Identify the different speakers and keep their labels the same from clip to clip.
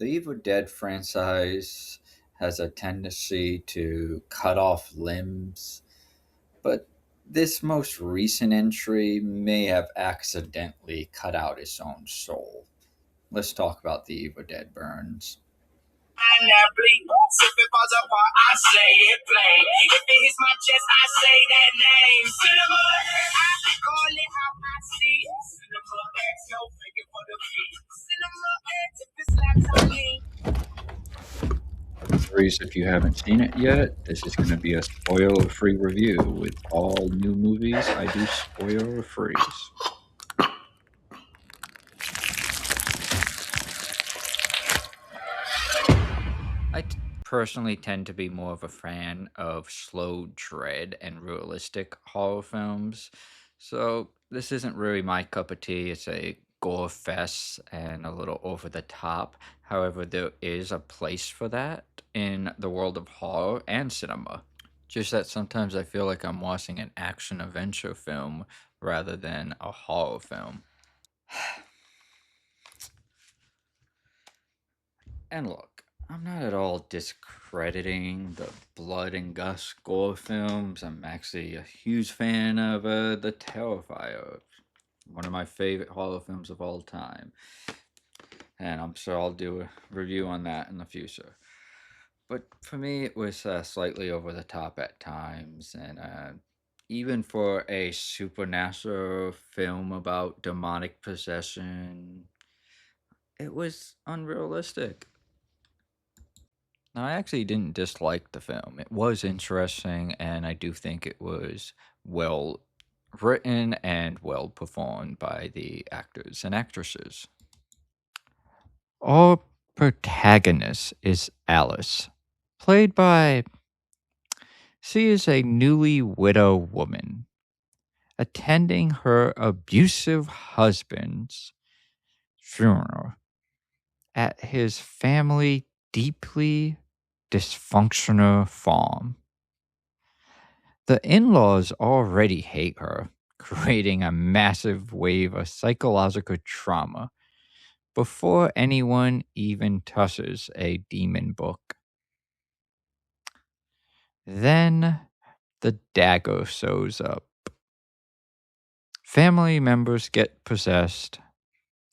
Speaker 1: The Evil Dead franchise has a tendency to cut off limbs, but this most recent entry may have accidentally cut out its own soul. Let's talk about the Evil Dead Burns. And that bleed. If it falls apart, I say it plain. If it hits my chest, I say that name. Cinema, I call it how I see it. Cinema X, no faking for the beat. Cinema X, if it slaps on me. Reese, if you haven't seen it yet, this is going to be a spoiler-free review. With all new movies, I do spoiler-free. Personally tend to be more of a fan of slow dread and realistic horror films. So this isn't really my cup of tea. It's a gore fest and a little over the top. However, there is a place for that in the world of horror and cinema. Just that sometimes I feel like I'm watching an action adventure film rather than a horror film. And look, I'm not at all discrediting the blood and guts gore films. I'm actually a huge fan of The Terrifier, one of my favorite horror films of all time. And I'm sure I'll do a review on that in the future. But for me, it was slightly over the top at times. And even for a supernatural film about demonic possession, it was unrealistic. Now, I actually didn't dislike the film. It was interesting, and I do think it was well written and well performed by the actors and actresses. Our protagonist is Alice, played by. She is a newly widow woman attending her abusive husband's funeral at his family deeply dysfunctional farm. The in laws already hate her, creating a massive wave of psychological trauma before anyone even touches a demon book. Then the dagger shows up. Family members get possessed,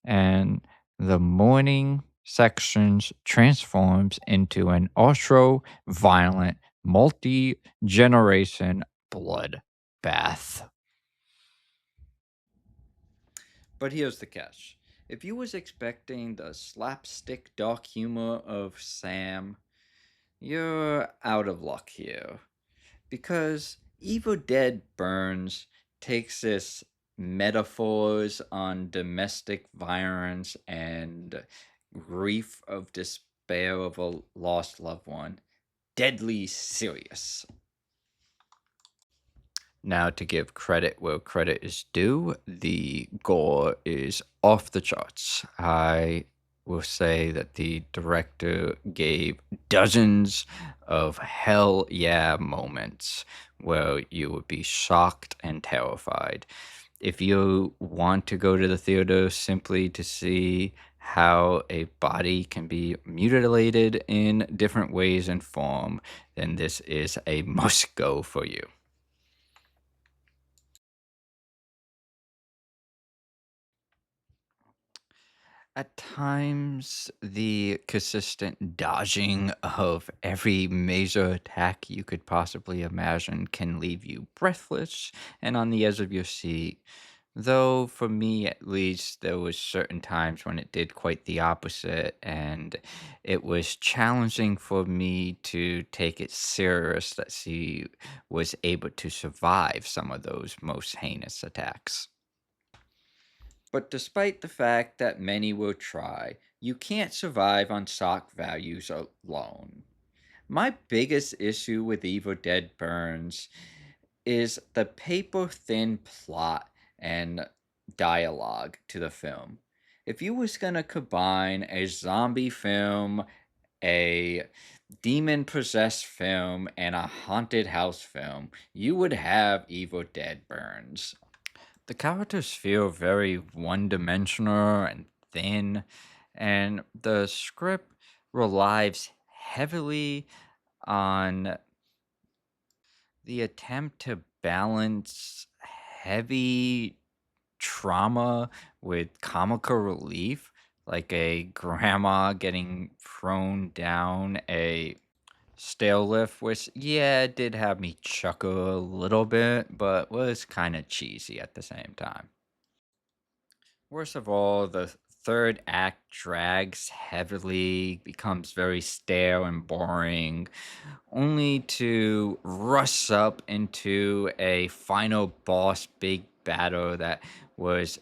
Speaker 1: and the mourning sections transforms into an ultra violent multi-generation bloodbath. But here's the catch. If you was expecting the slapstick dark humor of Sam, you're out of luck here. Because Evil Dead Burns takes its metaphors on domestic violence and grief of despair of a lost loved one deadly serious. Now, to give credit where credit is due, the gore is off the charts. I will say that the director gave dozens of hell yeah moments where you would be shocked and terrified. If you want to go to the theater simply to see how a body can be mutilated in different ways and form, then this is a must go for you. At times, the consistent dodging of every major attack you could possibly imagine can leave you breathless and on the edge of your seat. Though, for me at least, there was certain times when it did quite the opposite, and it was challenging for me to take it serious that she was able to survive some of those most heinous attacks. But despite the fact that many will try, you can't survive on shock values alone. My biggest issue with Evil Dead Burns is the paper thin plot and dialogue to the film. If you was gonna combine a zombie film, a demon possessed film, and a haunted house film, you would have Evil Dead Burns. The characters feel very one dimensional and thin, and the script relies heavily on the attempt to balance heavy trauma with comical relief, like a grandma getting thrown down a stair lift, which, yeah, it did have me chuckle a little bit, but was kind of cheesy at the same time. Worst of all, the third act drags heavily, becomes very stale and boring, only to rush up into a final boss big battle that was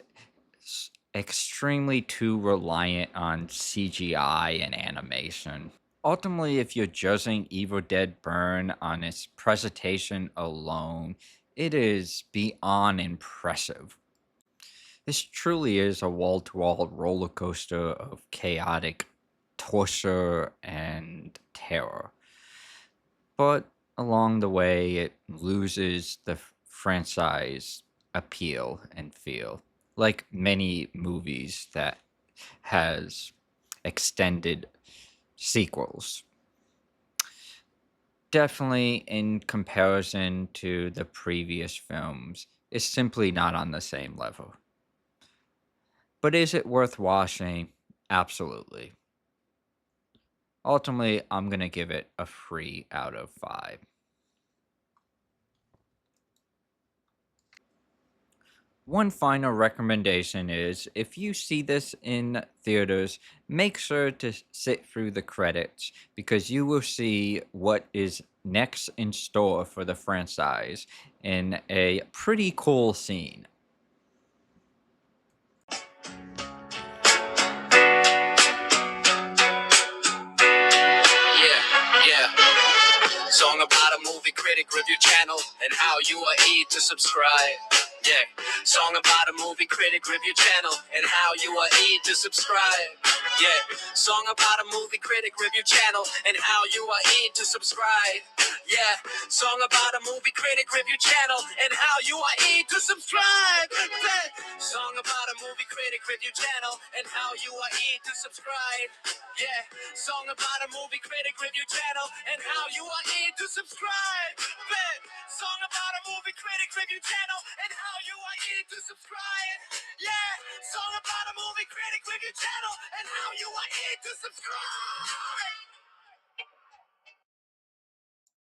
Speaker 1: extremely too reliant on CGI and animation. Ultimately, if you're judging Evil Dead Burn on its presentation alone, it is beyond impressive. This truly is a wall to wall roller coaster of chaotic torture and terror. But along the way, it loses the franchise appeal and feel, like many movies that has extended sequels. Definitely in comparison to the previous films, it's simply not on the same level. But is it worth watching? Absolutely. Ultimately, I'm going to give it a 3 out of 5. One final recommendation is if you see this in theaters, make sure to sit through the credits because you will see what is next in store for the franchise in a pretty cool scene.
Speaker 2: Yeah, yeah. Song about a movie critic review channel and how you are to subscribe. Yeah. Song about a movie critic review channel and how you are to subscribe. Yeah. Song about a movie critic review channel and how you are to subscribe. Yeah. Song about a movie critic review channel and how you are to subscribe. Yeah. Song about a movie critic review channel and how you are to subscribe. Yeah. Song about a movie critic review channel and how you are to subscribe. Bet. Song about a movie critic review channel and how you are to subscribe. Yeah. Song about a movie critic review channel and how you are to subscribe.